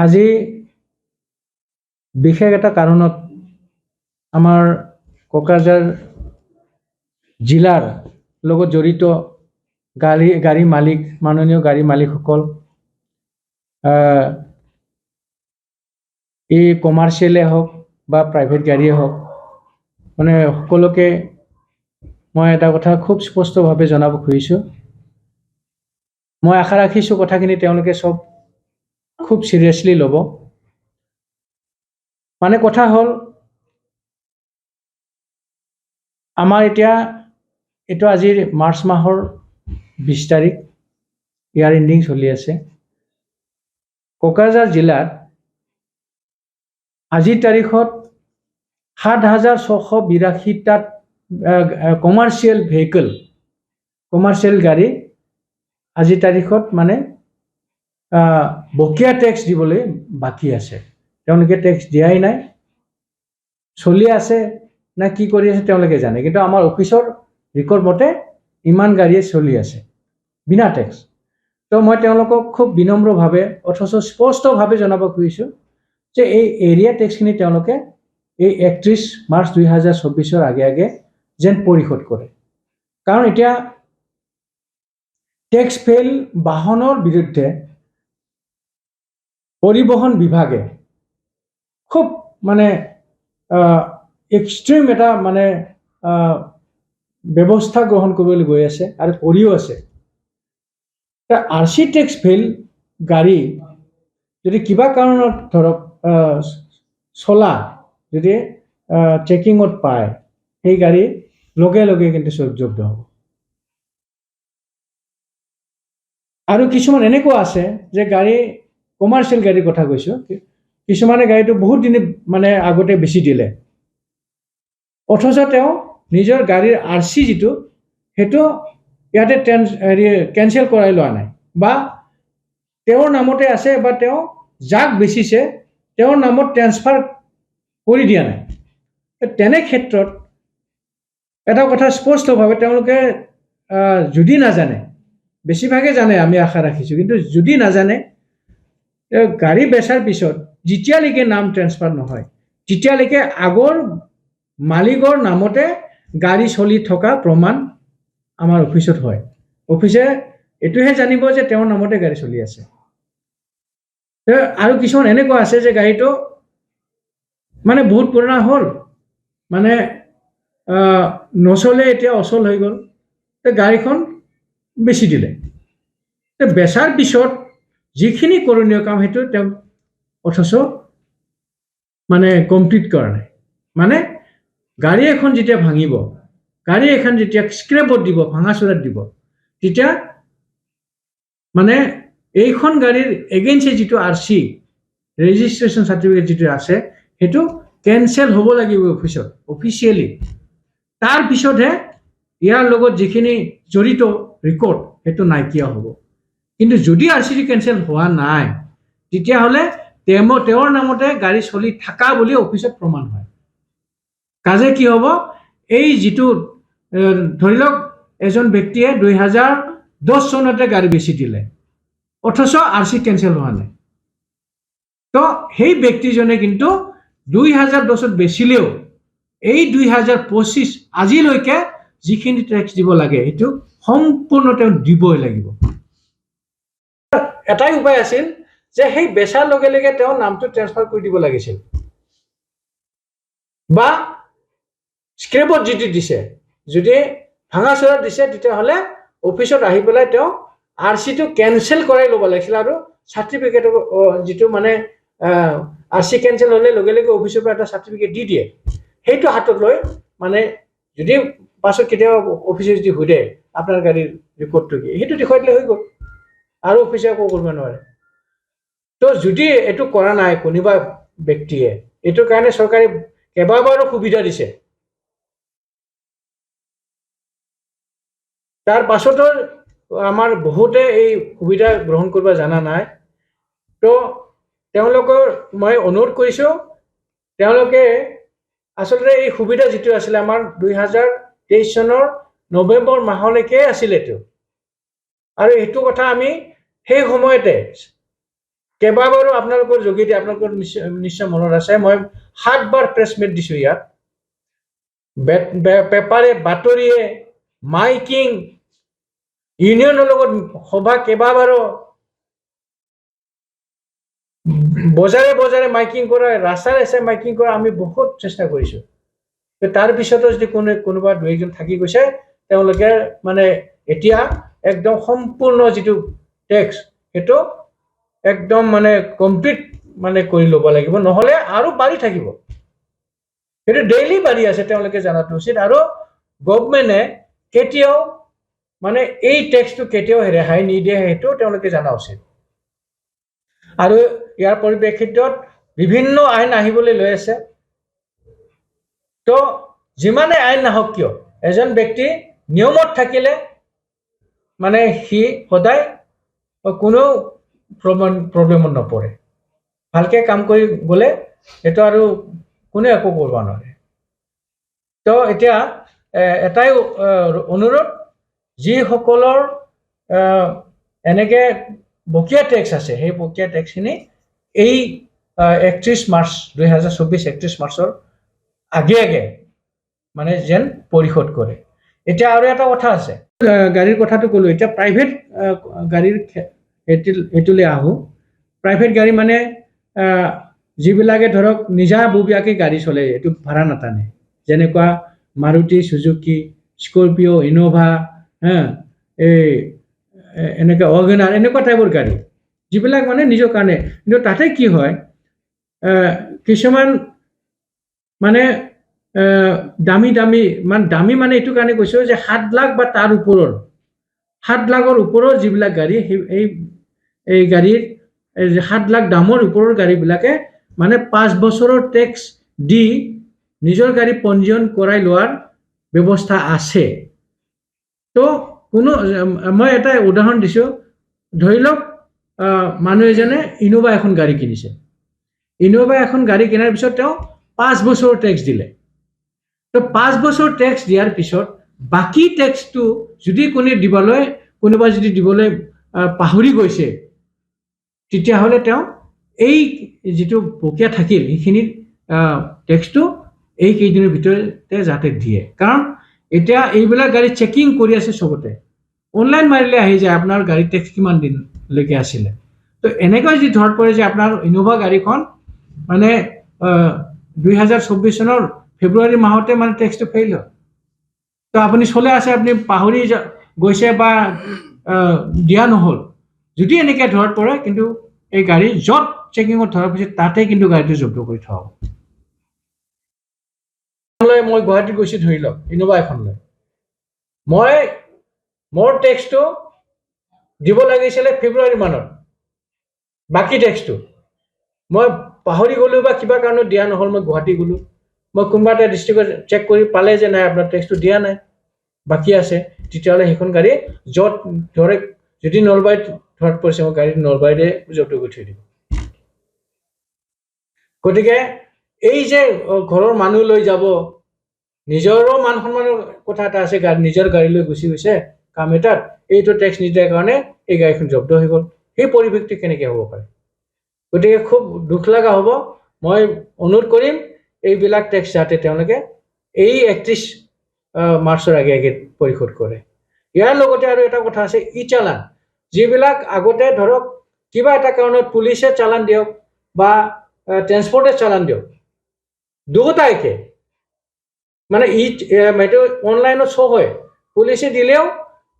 আজি বিশেষ এটা কাৰণত আমাৰ কোকৰাঝাৰ জিলাৰ লগত জড়িত গাড়ী মালিক মাননীয় গাড়ী মালিকসকল এই কমাৰ্চিয়েলে হওক বা প্ৰাইভেট গাড়ীয়ে হওক মানে সকলোকে মই এটা কথা খুব স্পষ্টভাৱে জনাব খুজিছোঁ। মই আশা ৰাখিছোঁ কথাখিনি তেওঁলোকে সব খুব সিৰিয়াছলি ল'ব। মানে কথা হ'ল আমাৰ এতিয়া এইটো আজিৰ মাৰ্চ মাহৰ 20 তাৰিখ, ইয়াৰ এণ্ডিং চলি আছে। কোকৰাঝাৰ জিলাত আজিৰ তাৰিখত 7,682টা কমাৰ্চিয়েল গাড়ী আজিৰ তাৰিখত মানে বকেয়া টেক্স দিবলৈ বাকী আছে। তেওঁলোকে টেক্স দিয়াই নাই, চলি আছে না কি কৰি আছে তেওঁলোকে জানে, কিন্তু আমাৰ অফিচৰ ৰেকৰ্ড মতে ইমান গাড়ীয়ে চলি আছে বিনা টেক্স। তো মই তেওঁলোকক খুব বিনম্ৰভাৱে অথচ স্পষ্টভাৱে জনাব খুজিছোঁ যে এই এৰিয়া টেক্সখিনি তেওঁলোকে এই 31 মাৰ্চ 2024 আগে আগে যেন পৰিশোধ কৰে। কাৰণ এতিয়া টেক্স ফেইল বাহনৰ বিৰুদ্ধে পৰিবহণ বিভাগে খুব মানে এক্সট্ৰিম এটা মানে ব্যৱস্থা গ্ৰহণ কৰিবলৈ গৈ আছে আৰু কৰিও আছে। RC টেক্স ফেইল গাড়ী যদি কিবা কাৰণত ধৰক চলা যদি চেকিঙত পায়, সেই গাড়ী লগে লগে কিন্তু জব্দ হ'ব। আৰু কিছুমান এনেকুৱা আছে যে গাড়ী কমাৰ্চিয়েল গাড়ীৰ কথা কৈছোঁ, কিছুমানে গাড়ীটো বহুত দিন মানে আগতে বেছি দিলে, অথচ তেওঁ নিজৰ গাড়ীৰ RC যিটো সেইটো ইয়াতে কেঞ্চেল কৰাই লোৱা নাই, বা তেওঁৰ নামতে আছে বা তেওঁ যাক বেচিছে তেওঁৰ নামত ট্ৰেন্সফাৰ কৰি দিয়া নাই। তেনে ক্ষেত্ৰত এটা কথা স্পষ্টভাৱে তেওঁলোকে যদি নাজানে, বেছিভাগে জানে আমি আশা ৰাখিছোঁ, কিন্তু যদি নাজানে গাড়ী বেচাৰ পিছত যেতিয়ালৈকে নাম ট্ৰেন্সফাৰ নহয় তেতিয়ালৈকে আগৰ মালিকৰ নামতে গাড়ী চলি থকা প্ৰমাণ আমাৰ অফিচত হয়। অফিচে এইটোহে জানিব যে তেওঁৰ নামতে গাড়ী চলি আছে। আৰু কিছুমান এনেকুৱা আছে যে গাড়ীটো মানে বহুত পুৰণা হ'ল, মানে নচলে, এতিয়া অচল হৈ গ'ল, গাড়ীখন বেচি দিলে। বেচাৰ পিছত যিখিনি কৰণীয় কাম সেইটো তেওঁ অথচ মানে কমপ্লিট কৰা নাই। মানে গাড়ী এখন যেতিয়া ভাঙিব, গাড়ী এখন যেতিয়া স্ক্ৰেপত দিব, ভাঙাচোৰাত দিব, তেতিয়া মানে এইখন গাড়ীৰ এগেইনষ্টে যিটো RC ৰেজিষ্ট্ৰেশ্যন চাৰ্টিফিকেট যিটো আছে সেইটো কেঞ্চেল হ'ব লাগিব অফিচত অফিচিয়েলি। তাৰ পিছতহে ইয়াৰ লগত যিখিনি জড়িত ৰেকৰ্ড সেইটো নাইকিয়া হ'ব। কিন্তু যদি RC কেঞ্চেল হোৱা নাই তেতিয়াহ'লে তেওঁৰ নামতে গাড়ী চলি থকা বুলি অফিচত প্ৰমাণ হয়। কাজে কি হ'ব, এই যিটো ধৰি লওক এজন ব্যক্তিয়ে 2010 চনতে গাড়ী বেচি দিলে, অথচ RC কেঞ্চেল হোৱা নাই, তো সেই ব্যক্তিজনে কিন্তু 2010ত বেচিলেও এই 2025 আজিলৈকে যিখিনি টেক্স দিব লাগে সেইটো সম্পূৰ্ণ তেওঁ দিবই লাগিব। এটাই উপায় আছিল যে সেই বেচাৰ লগে লগে তেওঁ নামটো ট্ৰেন্সফাৰ কৰি দিব লাগিছিল, বা স্ক্ৰেপত যিটো দিছে যদি ভাঙাচোৰাত দিছে তেতিয়াহ'লে অফিচত আহি পেলাই তেওঁ RCটো কেঞ্চেল কৰাই ল'ব লাগিছিল, আৰু চাৰ্টিফিকেট যিটো মানে RC কেঞ্চেল হ'লে লগে লগে অফিচৰ পৰা এটা চাৰ্টিফিকেট দি দিয়ে, সেইটো হাতত লৈ মানে যদি পাছত কেতিয়াবা অফিচে যদি সোধে আপোনাৰ গাড়ীৰ ৰিপৰ্টটো কি, সেইটো দেখুৱাই দিলে হৈ গ'ল, আৰু অফিচে একো কৰিব নোৱাৰে। তো যদি এইটো কৰা নাই কোনোবা ব্যক্তিয়ে, এইটোৰ কাৰণে চৰকাৰে কেইবাবাৰো সুবিধা দিছে, তাৰ পাছতো আমাৰ বহুতে এই সুবিধা গ্ৰহণ কৰিব জানা নাই। তো তেওঁলোকৰ মই অনুৰোধ কৰিছোঁ, তেওঁলোকে আচলতে এই সুবিধা যিটো আছিলে আমাৰ 2023 চনৰ নৱেম্বৰ মাহলৈকে আছিল এইটো, আৰু এইটো কথা আমি সেই সময়তে কেইবাবাৰো আপোনালোকৰ যোগেদি আপোনালোকৰ নিশ্চয় মনত আছে মই 7 বাৰ প্ৰেছ মিট দিছো ইয়াত পেপাৰে বাতৰিয়ে মাইকিং ইউনিয়নৰ লগত সভা কেইবাবাৰো বজাৰে বজাৰে মাইকিং কৰা ৰাস্তাৰে মাইকিং কৰা আমি বহুত চেষ্টা কৰিছো তাৰ পিছতো যদি কোনোবা দুই এজন থাকি গৈছে তেওঁলোকে মানে এতিয়া একদম সম্পূৰ্ণ যিটো টেক্স সেইটো একদম মানে কমপ্লিট মানে কৰি ল'ব লাগিব নহলে আৰু বাঢ়ি থাকিব সেইটো ডেইলি বাঢ়ি আছে তেওঁলোকে জানাটো উচিত আৰু গভৰ্ণমেণ্টে কেতিয়াও মানে এই টেক্সটো কেতিয়াও ৰেহাই নিদিয়ে সেইটো তেওঁলোকে জনা উচিত আৰু ইয়াৰ পৰিপ্ৰেক্ষিতত বিভিন্ন আইন আহিবলৈ লৈ আছে তো যিমানে আইন নাহক কিয় এজন ব্যক্তি নিয়মত থাকিলে মানে সি সদায় কোনো প্ৰব্লেমত নপৰে ভালকে কাম কৰি গলে এটা আৰু কোনো একো কৰিব নোৱাৰে তো এতিয়া এটাই অনুৰোধ যিসকলৰ এনেকে বকিয়া টেক্স আছে সেই বকিয়া টেক্সখিনি এই 31 মাৰ্চ 2024 31 মাৰ্চৰ আগে মানে যেন পৰিশোধ কৰে এতিয়া আৰু এটা কথা আছে গাড়ীৰ কথাটো ক'লো এতিয়া প্ৰাইভেট গাড়ীৰ এটোলৈ আহো প্ৰাইভেট গাড়ী মানে যিবিলাকে ধৰক নিজাববীয়াকে গাড়ী চলে এইটো ভাড়া নাটানে যেনেকুৱা মাৰুতি সুজুকি স্কৰপিঅ ইনোভা এই এনেকৈ অৰ্গেনাৰ এনেকুৱা টাইপৰ গাড়ী যিবিলাক মানে নিজৰ কাৰণে কিন্তু তাতে কি হয় কিছুমান মানে দামী মানে এইটো কাৰণে কৈছোঁ যে 7 লাখ বা তাৰ ওপৰৰ 7 লাখৰ ওপৰৰ যিবিলাক গাড়ী এই গাড়ীৰ 7 লাখ দামৰ ওপৰৰ গাড়ীবিলাকে মানে 5 বছৰৰ টেক্স দি নিজৰ গাড়ী পঞ্জীয়ন কৰাই লোৱাৰ ব্যৱস্থা আছে তো কোনো মই এটা উদাহৰণ দিছোঁ ধৰি লওক মানুহ এজনে ইনোভা এখন গাড়ী কিনিছে ইনোভা এখন গাড়ী কিনাৰ পিছত তেওঁ 5 বছৰৰ টেক্স দিলে তো 5 বছৰ টেক্স দিয়াৰ পিছত বাকি টেক্সটো যদি কোনোবা যদি দিবলৈ পাহৰি গৈছে তেতিয়াহ'লে তেওঁ এই যিটো বকেয়া থাকিল সেইখিনি টেক্সটো এই কেইদিনৰ ভিতৰতে যাতে দিয়ে কাৰণ এতিয়া এইবিলাক গাড়ী চেকিং কৰি আছে সবতে অনলাইন মাৰিলে আহি যায় আপোনাৰ গাড়ী টেক্স কিমান দিনলৈকে আছিলে তো এনেকৈ যদি ধৰত পৰে যে আপোনাৰ ইনোভা গাড়ীখন মানে 2024 চনৰ ফেব্ৰুৱাৰী মাহতে মানে টেক্সটো ফেইল হয় তো আপুনি চলে আছে আপুনি পাহৰি গৈছে বা দিয়া নহ'ল যদি এনেকৈ ধৰত পৰে কিন্তু এই গাড়ী য'ত চেকিঙত ধৰাৰ পিছত তাতে কিন্তু গাড়ীটো জব্দ কৰি থোৱা হ'ব মই গুৱাহাটীত গৈছোঁ ধৰি লওক ইনোভা এখনলৈ মই মোৰ টেক্সটো দিব লাগিছিলে ফেব্ৰুৱাৰী মানত বাকী টেক্সটো মই পাহৰি গ'লো বা কিবা কাৰণত দিয়া নহ'ল মই গুৱাহাটী গ'লো মই কোনোবা এটা ডিষ্ট্ৰিক্টত চেক কৰি পালে যে নাই আপোনাৰ টেক্সটো দিয়া নাই বাকী আছে তেতিয়াহ'লে সেইখন গাড়ী য'ত ধৰে যদি নলবাৰীত ধৰত পৰিছে মই গাড়ীত নলবাৰীতে জব্দ কৰি থৈ দিব গতিকে এই যে ঘৰৰ মানুহ লৈ যাব নিজৰো মান সন্মানৰ কথা এটা আছে নিজৰ গাড়ী লৈ গুচি গৈছে কাম এটাত এইটো টেক্স নিদিয়াৰ কাৰণে এই গাড়ীখন জব্দ হৈ গ'ল সেই পৰিৱেশটো কেনেকৈ হ'ব পাৰে গতিকে খুব দুখ লগা হ'ব মই অনুৰোধ কৰিম এইবিলাক টেক্স যাতে তেওঁলোকে এই 31 মাৰ্চৰ আগে পৰিশোধ কৰে ইয়াৰ লগতে আৰু এটা কথা আছে ই চালান যিবিলাক আগতে ধৰক কিবা এটা কাৰণত পুলিচে চালান দিয়ক বা ট্ৰেন্সপৰ্টে চালান দিয়ক দুটা একে মানে এইটো অনলাইনত শ্ব' হয় পুলিচে দিলেও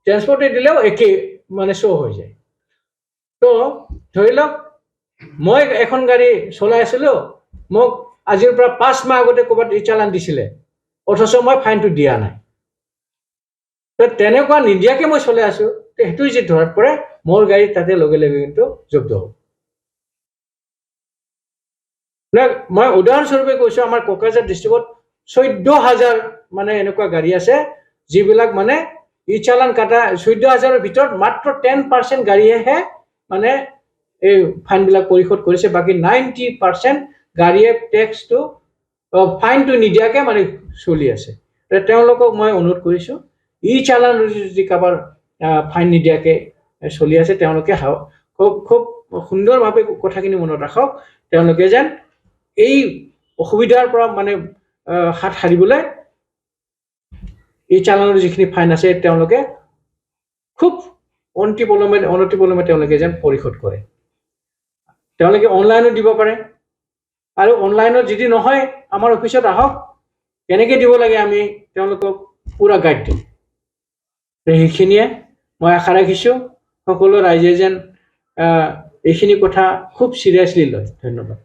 ট্ৰেন্সপৰ্টে দিলেও একে মানে শ্ব' হৈ যায় তো ধৰি লওক মই এখন গাড়ী চলাই আছিলোঁ মোক আজিৰ পৰা 5 মাহ আগতে ক'ৰবাত ই চালান দিছিলে অথচ মই ফাইনটো দিয়া নাই তো তেনেকুৱা নিদিয়াকৈ মই চলাই আছোঁ সেইটো যে ধৰাত পৰে মোৰ গাড়ী তাতে লগে লগে কিন্তু জব্দ হ'ব মই উদাহৰণস্বৰূপে কৈছোঁ আমাৰ কোকৰাঝাৰ ডিষ্ট্ৰিক্টত 14,000 মানে এনেকুৱা গাড়ী আছে যিবিলাক মানে ই চালান কাটা 14,000ৰ ভিতৰত মাত্ৰ 10% গাড়ীয়েহে মানে এই ফাইনবিলাক পৰিশোধ কৰিছে বাকী 90% গাড়ীয়ে টেক্সটো ফাইনটো নিদিয়াকৈ মানে চলি আছে তেওঁলোকক মই অনুৰোধ কৰিছোঁ ই চালান যদি কাৰোবাৰ ফাইন নিদিয়াকৈ চলি আছে তেওঁলোকে খুব সুন্দৰভাৱে কথাখিনি মনত ৰাখক তেওঁলোকে যেন এই অসুবিধাৰ পৰা মানে হাত সাৰিবলৈ এই চালানৰ যিখিনি ফাইন আছে তেওঁলোকে খুব অনতিপলমে তেওঁলোকে যেন পৰিশোধ কৰে তেওঁলোকে অনলাইনত দিব পাৰে আৰু অনলাইনত যদি নহয় আমাৰ অফিচত আহক কেনেকৈ দিব লাগে আমি তেওঁলোকক পুৰা গাইড দিম সেইখিনিয়ে মই আশা ৰাখিছোঁ সকলো ৰাইজে যেন এইখিনি কথা খুব চিৰিয়াছলি লয় ধন্যবাদ